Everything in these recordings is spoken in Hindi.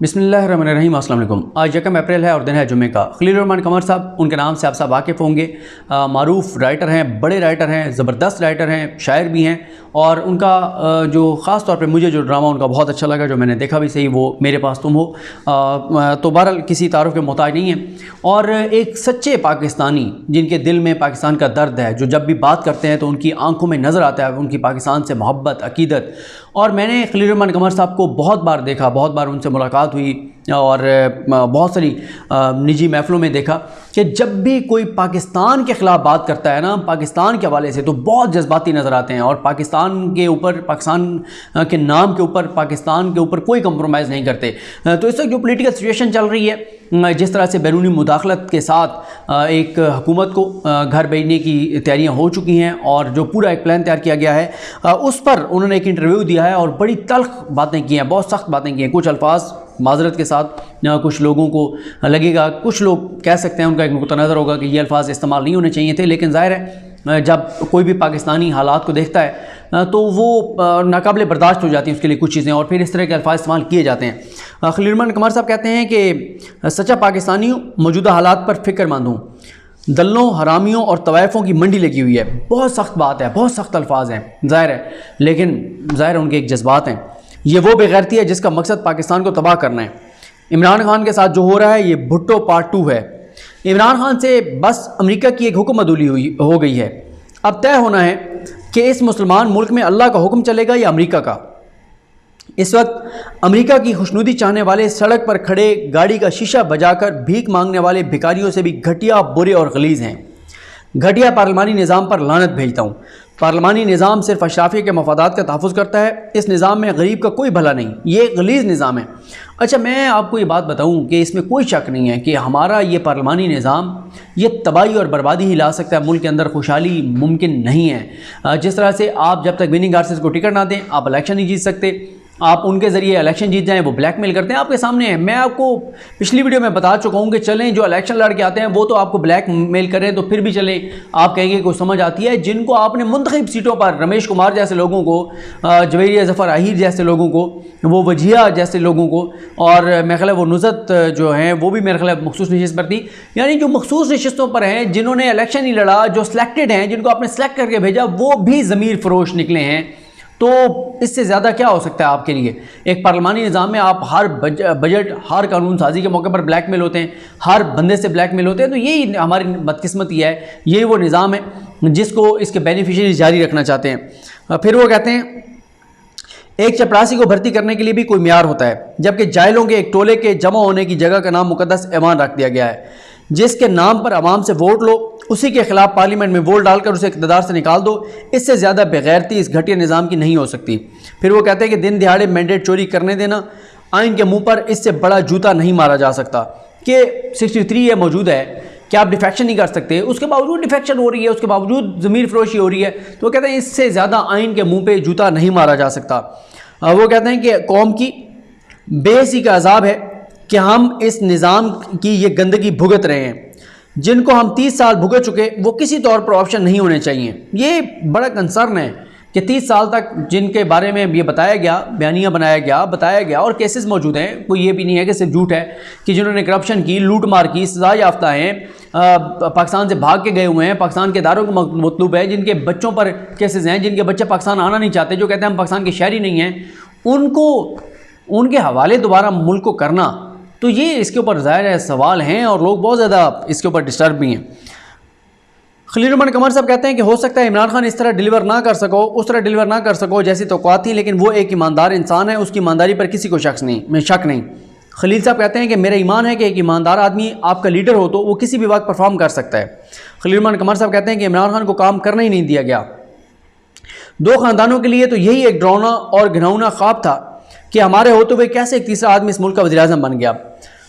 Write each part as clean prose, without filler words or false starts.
बिस्मिल्लाहिर्रहमानिर्रहीम। अस्सलाम वालेकुम। आज 1 अप्रैल है और दिन है जुम्मे का। खलील रहमान कमर साहब, उनके नाम से आप सब वाकिफ़ होंगे। मारूफ़ राइटर हैं, बड़े राइटर हैं, ज़बरदस्त राइटर हैं, शायर भी हैं। और उनका जो ख़ास तौर पे मुझे जो ड्रामा उनका बहुत अच्छा लगा, जो मैंने देखा भी सही, वो मेरे पास तुम हो। तो बहरहाल किसी तारुफ़ के मोहताज नहीं है और एक सच्चे पाकिस्तानी जिनके दिल में पाकिस्तान का दर्द है, जो जब भी बात करते हैं तो उनकी आंखों में नज़र आता है उनकी पाकिस्तान से मोहब्बत, अकीदत। और मैंने खलील रहमान कमर साहब को बहुत बार देखा, बहुत बार उनसे मुलाकात हुई और बहुत सारी निजी महफ़िलों में देखा कि जब भी कोई पाकिस्तान के ख़िलाफ़ बात करता है ना, पाकिस्तान के हवाले से, तो बहुत जज्बाती नज़र आते हैं और पाकिस्तान के ऊपर, पाकिस्तान के नाम के ऊपर, पाकिस्तान के ऊपर कोई कंप्रोमाइज़ नहीं करते। तो इस वक्त जो पॉलिटिकल सिचुएशन चल रही है, जिस तरह से बैरूनी मुदाखलत के साथ एक हुकूमत को घर भेजने की तैयारियां हो चुकी हैं और जो पूरा एक प्लान तैयार किया गया है, उस पर उन्होंने एक इंटरव्यू दिया है और बड़ी तल्ख बातें की हैं, बहुत सख्त बातें की हैं। कुछ अल्फाज माजरत के साथ कुछ लोगों को लगेगा, कुछ लोग कह सकते हैं, उनका एक नुक्ता नज़र होगा कि ये अल्फाज इस्तेमाल नहीं होने चाहिए थे, लेकिन ज़ाहिर है जब कोई भी पाकिस्तानी हालात को देखता है तो वो नाकाबिले बर्दाश्त हो जाती हैं उसके लिए कुछ चीज़ें, और फिर इस तरह के अल्फाज इस्तेमाल किए जाते हैं। खलील रहमान कमर साहब कहते हैं कि सच्चा पाकिस्तानी मौजूदा हालात पर फ़िक्रमंद हूँ, दल्लों, हरामियों और तवाइफ़ों की मंडी लगी हुई है। बहुत सख्त बात है, बहुत सख्त अल्फाज हैं, ज़ाहिर है, लेकिन ज़ाहिर उनके एक जज्बात हैं। ये वो बेगैरती है जिसका मकसद पाकिस्तान को तबाह करना है। इमरान खान के साथ जो हो रहा है ये भुट्टो पार्ट 2 है। इमरान खान से बस अमेरिका की एक हुक्म अदूली हो गई है। अब तय होना है कि इस मुसलमान मुल्क में अल्लाह का हुक्म चलेगा या अमेरिका का। इस वक्त अमेरिका की खुशनुदी चाहने वाले सड़क पर खड़े गाड़ी का शीशा बजाकर भीख मांगने वाले भिखारियों से भी घटिया, बुरे और गलीज़ हैं। घटिया पार्लिमानी निज़ाम पर लानत भेजता हूँ। पार्लिमानी निज़ाम सिर्फ अशराफिया के मफादात का तहफ़्फ़ुज़ करता है। इस निज़ाम में गरीब का कोई भला नहीं, ये गलीज़ निज़ाम है। अच्छा, मैं आपको ये बात बताऊं कि इसमें कोई शक नहीं है कि हमारा ये पार्लिमानी निज़ाम ये तबाही और बर्बादी ही ला सकता है। मुल्क के अंदर खुशहाली मुमकिन नहीं है। जिस तरह से आप जब तक विनिंग आर्सेस को टिकट ना दें, आप इलेक्शन नहीं जीत सकते। आप उनके ज़रिए इलेक्शन जीत जाएं, वो ब्लैकमेल करते हैं, आपके सामने है। मैं आपको पिछली वीडियो में बता चुका हूँ कि चलें, जो इलेक्शन लड़ के आते हैं वो तो आपको ब्लैकमेल करें तो फिर भी चलें, आप कहेंगे कुछ समझ आती है। जिनको आपने मुंतखब सीटों पर, रमेश कुमार जैसे लोगों को, जवेरिया ज़फ़र आहिर जैसे लोगों को, वो वजिया जैसे लोगों को, और मेरे ख्याल है वो नुज़त जो हैं वो भी मेरे ख्याल है मखसूस नशिस्त पर थी। यानी जो मखसूस नशिस्तों पर हैं, जिन्होंने इलेक्शन ही लड़ा, जो सिलेक्टेड हैं, जिनको आपने सेलेक्ट करके भेजा, वो भी ज़मीर फरोश निकले हैं। तो इससे ज़्यादा क्या हो सकता है आपके लिए? एक पार्लिमानी निज़ाम में आप हर बजट, हर कानून साजी के मौके पर ब्लैकमेल होते हैं, हर बंदे से ब्लैकमेल होते हैं। तो यही हमारी बदकिस्मती है, यही वो निज़ाम है जिसको इसके बेनिफिशियरी जारी रखना चाहते हैं। फिर वो कहते हैं एक चपरासी को भर्ती करने के लिए भी कोई म्यार होता है, जबकि जाहिलों के एक टोले के जमा होने की जगह का नाम मुकद्दस ऐवान रख दिया गया है। जिसके नाम पर आवाम से वोट लो, उसी के खिलाफ पार्लियामेंट में वोट डालकर उसे इक़्तिदार से निकाल दो। इससे ज़्यादा बेगैरती इस घटिया निज़ाम की नहीं हो सकती। फिर वो कहते हैं कि दिन दिहाड़े मैंडेट चोरी करने देना, आइन के मुंह पर इससे बड़ा जूता नहीं मारा जा सकता। कि 63 ये मौजूद है कि आप डिफेक्शन नहीं कर सकते, उसके बावजूद डिफेक्शन हो रही है, उसके बावजूद ज़मीर फरोशी हो रही है। तो वो कहते हैं इससे ज़्यादा आइन के मुँह पर जूता नहीं मारा जा सकता। वो कहते हैं कि कौम की बेहसी का अजाब है कि हम इस निज़ाम की ये गंदगी भुगत रहे हैं। जिनको हम 30 साल भुगत चुके, वो किसी तौर पर ऑप्शन नहीं होने चाहिए। ये बड़ा कंसर्न है कि 30 साल तक जिनके बारे में ये बताया गया, बयानिया बताया गया और केसेस मौजूद हैं, कोई ये भी नहीं है कि सिर्फ झूठ है, कि जिन्होंने करप्शन की, लूट मार की, सज़ा याफ्ता हैं, पाकिस्तान से भाग के गए हुए हैं, पाकिस्तान के दारों को मतलूब है, जिनके बच्चों पर केसेस हैं, जिनके बच्चे पाकिस्तान आना नहीं चाहते, जो कहते हैं हम पाकिस्तान के शहरी नहीं हैं, उनको उनके हवाले दोबारा मुल्क को करना, तो ये इसके ऊपर ज़ाहिर है सवाल हैं और लोग बहुत ज़्यादा इसके ऊपर डिस्टर्ब भी हैं। खलील रहमान कमर साहब कहते हैं कि हो सकता है इमरान खान इस तरह डिलीवर ना कर सको, उस तरह डिलीवर ना कर सको जैसी तौक़ुआत थी, लेकिन वो एक ईमानदार इंसान है, उसकी ईमानदारी पर किसी को शक नहीं। खलील साहब कहते हैं कि मेरा ईमान है कि एक ईमानदार आदमी आपका लीडर हो तो वो किसी भी वक्त परफॉर्म कर सकता है। खलील रहमान कमर साहब कहते हैं कि इमरान खान को काम करना ही नहीं दिया गया। दो ख़ानदानों के लिए तो यही एक डरावना और घिनौना ख्वाब था कि हमारे होते हुए कैसे एक तीसरा आदमी इस मुल्क का वज़ीर-ए-आज़म बन गया।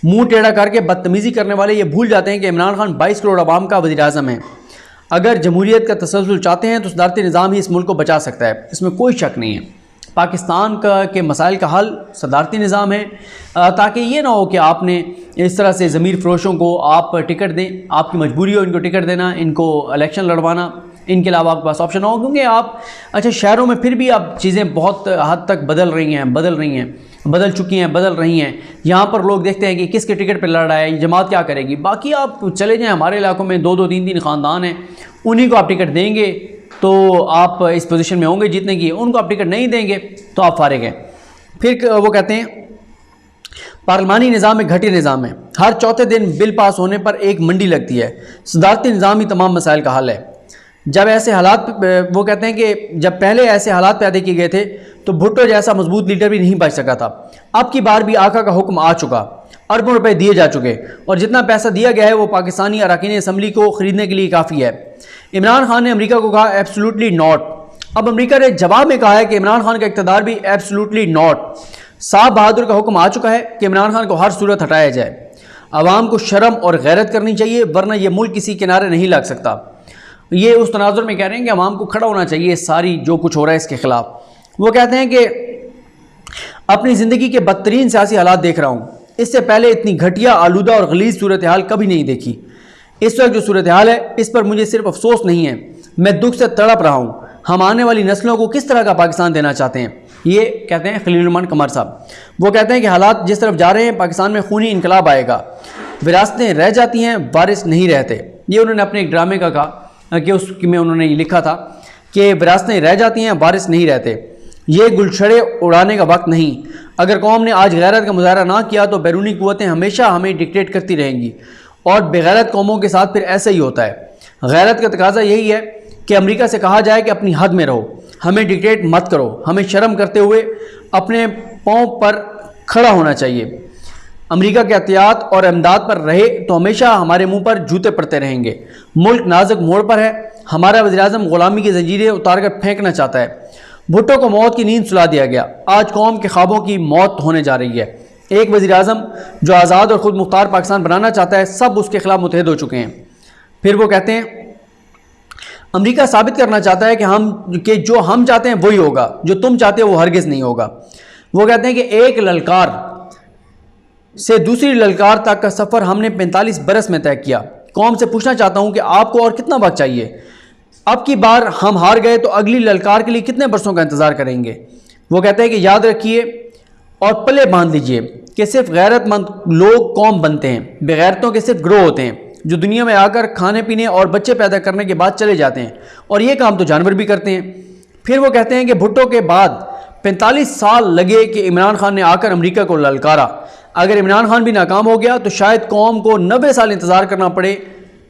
मुंह टेढ़ा करके बदतमीज़ी करने वाले ये भूल जाते हैं कि इमरान खान 22 करोड़ अवाम का वज़ीर-ए-आज़म है। अगर जमहूरियत का तसलसल चाहते हैं तो सदारती निज़ाम ही इस मुल्क को बचा सकता है, इसमें कोई शक नहीं है। पाकिस्तान के मसाइल का हल सदारती निज़ाम है, ताकि ये ना हो कि आपने इस तरह से ज़मीर फरोशों को आप टिकट दें, आपकी मजबूरी हो इनको टिकट देना, इनको इलेक्शन लड़वाना, इनके अलावा आपके पास ऑप्शन हो। क्योंकि आप अच्छा शहरों में फिर भी अब चीज़ें बहुत हद तक बदल रही हैं। बदल चुकी हैं, बदल रही हैं। यहाँ पर लोग देखते हैं कि किसके टिकट पर लड़ रहा है, जमात क्या करेगी। बाकी आप चले जाएँ, हमारे इलाकों में 2-2 3-3 ख़ानदान हैं, उन्हीं को आप टिकट देंगे तो आप इस पोजीशन में होंगे जीतने की। उनको आप टिकट नहीं देंगे तो आप फारिग हैं। फिर वो कहते हैं पार्लिमानी निज़ाम एक घटिया निज़ाम है, हर चौथे दिन बिल पास होने पर एक मंडी लगती है, सदारती निज़ाम ही तमाम मसाइल का हल है। जब ऐसे हालात, वो कहते हैं कि जब पहले ऐसे हालात पैदा किए गए थे तो भुट्टो जैसा मजबूत लीडर भी नहीं बच सका था। अब की बार भी आका का हुक्म आ चुका, अरबों रुपए दिए जा चुके और जितना पैसा दिया गया है वो पाकिस्तानी अरकान असम्बली को ख़रीदने के लिए काफ़ी है। इमरान खान ने अमेरिका को कहा एब्सोल्युटली नॉट। अब अमेरिका ने जवाब में कहा है कि इमरान खान का इक़्तिदार भी एब्सोल्युटली नॉट। साहब बहादुर का हुक्म आ चुका है कि इमरान खान को हर सूरत हटाया जाए। अवाम को शर्म और गैरत करनी चाहिए, वरना यह मुल्क किसी किनारे नहीं लग सकता। ये उस तनाजुर में कह रहे हैं कि अवाम को खड़ा होना चाहिए सारी जो कुछ हो रहा है इसके ख़िलाफ़। वो कहते हैं कि अपनी ज़िंदगी के बदतरीन सियासी हालात देख रहा हूँ, इससे पहले इतनी घटिया, आलूदा और गलीज़ सूरत हाल कभी नहीं देखी। इस वक्त जो सूरत हाल है इस पर मुझे सिर्फ अफसोस नहीं है, मैं दुख से तड़प रहा हूँ। हम आने वाली नस्लों को किस तरह का पाकिस्तान देना चाहते हैं, ये कहते हैं खलील रहमान कमर साहब। वो कहते हैं कि हालात जिस तरफ जा रहे हैं पाकिस्तान में खूनी इनकलाब आएगा, विरासतें रह जाती हैं, वारिस नहीं रहते। ये उन्होंने अपने एक ड्रामे का कहा कि उसमें उन्होंने ये लिखा था कि विरासतें रह जाती हैं, वारिस नहीं रहते। ये गुलछड़े उड़ाने का वक्त नहीं। अगर कौम ने आज गैरत का मुजाहरा ना किया तो बैरूनी कुव्वतें हमेशा हमें डिक्टेट करती रहेंगी और बेगैरत कौमों के साथ फिर ऐसा ही होता है। गैरत का तकाजा यही है कि अमेरिका से कहा जाए कि अपनी हद में रहो, हमें डिक्टेट मत करो, हमें शर्म करते हुए अपने पाँव पर खड़ा होना चाहिए। अमेरिका के एहतियात और इमदाद पर रहे तो हमेशा हमारे मुंह पर जूते पड़ते रहेंगे। मुल्क नाजुक मोड़ पर है, हमारा वज़ीर-ए-आज़म गुलामी की जंजीरें उतार कर फेंकना चाहता है। भुट्टो को मौत की नींद सुला दिया गया, आज कौम के ख्वाबों की मौत होने जा रही है। एक वज़ीर-ए-आज़म जो आज़ाद और ख़ुद मुख्तार पाकिस्तान बनाना चाहता है, सब उसके खिलाफ मुतहद हो चुके हैं। फिर वो कहते हैं अमेरिका साबित करना चाहता है कि जो हम चाहते हैं वही होगा, जो तुम चाहते हो वो हरगिज़ नहीं होगा। वो कहते हैं कि एक ललकार से दूसरी ललकार तक का सफ़र हमने 45 बरस में तय किया। कौम से पूछना चाहता हूँ कि आपको और कितना वक्त चाहिए। अब की बार हम हार गए तो अगली ललकार के लिए कितने बरसों का इंतज़ार करेंगे। वो कहते हैं कि याद रखिए और पले बांध लीजिए कि सिर्फ गैरतमंद लोग कौम बनते हैं, बेगैरतों के सिर्फ ग्रोह होते हैं जो दुनिया में आकर खाने पीने और बच्चे पैदा करने के बाद चले जाते हैं, और ये काम तो जानवर भी करते हैं। फिर वो कहते हैं कि भुट्टो के बाद 45 साल लगे कि इमरान खान ने आकर अमेरिका को ललकारा। अगर इमरान खान भी नाकाम हो गया तो शायद कौम को 90 साल इंतज़ार करना पड़े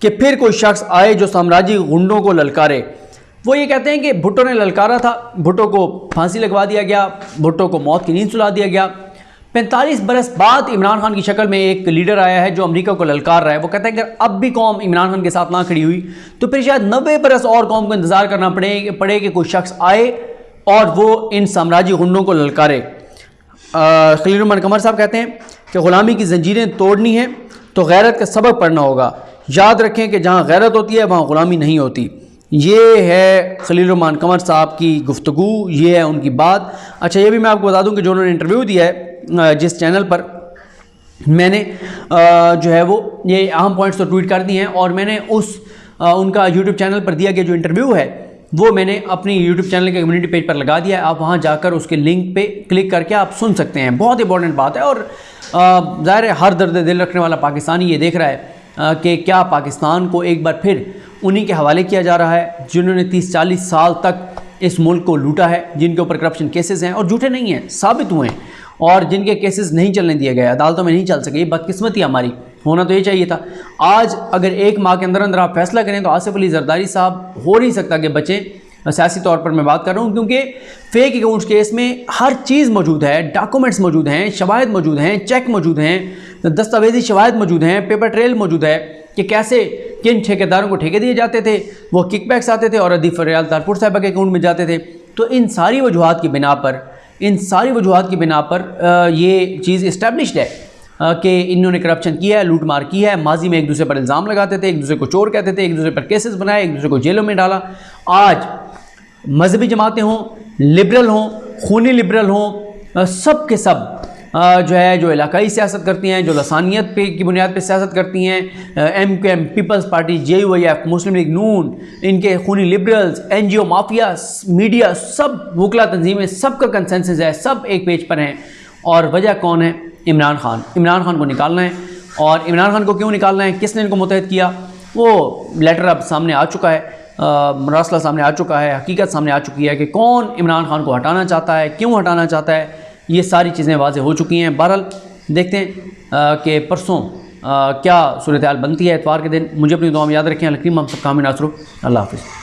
कि फिर कोई शख्स आए जो साम्राज्य गुंडों को ललकारे। वो ये कहते हैं कि भुट्टो ने ललकारा था, भुट्टो को फांसी लगवा दिया गया, भुट्टो को मौत की नींद सुला दिया गया। 45 बरस बाद इमरान खान की शक्ल में एक लीडर आया है जो अमेरिका को ललकार रहा है। वो कहते हैं कि अब भी कौम इमरान खान के साथ ना खड़ी हुई तो फिर शायद 90 बरस और कौम को इंतज़ार करना पड़े कि कोई शख्स आए और वो इन साम्राज्य गुंडों को ललकारे। खलील रहमान कमर साहब कहते हैं कि ग़ुलामी की जंजीरें तोड़नी है तो गैरत का सबक पढ़ना होगा। याद रखें कि जहाँ गैरत होती है वहाँ ग़ुलामी नहीं होती। ये है खलील रहमान कमर साहब की गुफ्तगू, ये है उनकी बात। अच्छा, ये भी मैं आपको बता दूं कि जो उन्होंने इंटरव्यू दिया है जिस चैनल पर, मैंने जो है वो ये अहम पॉइंट्स तो ट्वीट कर दिए हैं और मैंने उनका यूट्यूब चैनल पर दिया गया जो इंटरव्यू है वो मैंने अपनी यूट्यूब चैनल के कम्युनिटी पेज पर लगा दिया है। आप वहाँ जाकर उसके लिंक पे क्लिक करके आप सुन सकते हैं। बहुत इंपॉर्टेंट बात है और ज़ाहिर है हर दर्द दिल रखने वाला पाकिस्तानी ये देख रहा है कि क्या पाकिस्तान को एक बार फिर उन्हीं के हवाले किया जा रहा है जिन्होंने 30-40 साल तक इस मुल्क को लूटा है, जिनके ऊपर करप्शन केसेस हैं और झूठे नहीं हैं, साबित हुए हैं, और जिनके केसेस नहीं चलने दिए गए, अदालतों में नहीं चल सके। ये बदकिस्मती हमारी, होना तो ये चाहिए था। आज अगर एक माह के अंदर अंदर आप फैसला करें तो आसिफ अली जरदारी साहब हो नहीं सकता कि बचें। सियासी तौर पर मैं बात कर रहा हूँ क्योंकि फेक अकाउंट्स केस में हर चीज़ मौजूद है, डॉक्यूमेंट्स मौजूद हैं, शवाहिद मौजूद हैं, चेक मौजूद हैं, दस्तावेजी शवाहिद मौजूद हैं, पेपर ट्रेल मौजूद है कि कैसे किन ठेकेदारों को ठेके दिए जाते थे, वो किकबैक्स आते थे और अदीफ फरियाल तारपुर साहबा के अकाउंट में जाते थे। तो इन सारी वजूहात की बिना पर ये चीज़ इस्टेब्लिश्ड है कि इन्होंने करप्शन किया है, लूट मार की है। माजी में एक दूसरे पर इल्ज़ाम लगाते थे, एक दूसरे को चोर कहते थे, एक दूसरे पर केसेस बनाए, एक दूसरे को जेलों में डाला। आज मजहबी जमातें हों, लिबरल हों, खूनी लिबरल हों, सब के सब जो है जो इलाकाई सियासत करती हैं, जो लसानियत पे की बुनियाद पे सियासत करती हैं, MQM पीपल्स पार्टी, JUIF, मुस्लिम लीग नून, इनके खूनी लिबरल्स, NGO माफिया, मीडिया, सब वकला तंजीमें, सब का कंसेंसस है, सब एक पेज पर हैं और वजह कौन है? इमरान खान। इमरान खान को निकालना है। और इमरान खान को क्यों निकालना है, किसने इनको मुतहद किया, वो लेटर अब सामने आ चुका है, मरासला सामने आ चुका है, हकीकत सामने आ चुकी है कि कौन इमरान खान को हटाना चाहता है, क्यों हटाना चाहता है, ये सारी चीज़ें वाज़े हो चुकी हैं। बहरहाल देखते हैं कि परसों क्या सूरत हाल बनती है इतवार के दिन। मुझे अपनी दुआ में याद रखें। अलकरीम हम सब कामिल नासरो। अल्लाह हाफ़िज़।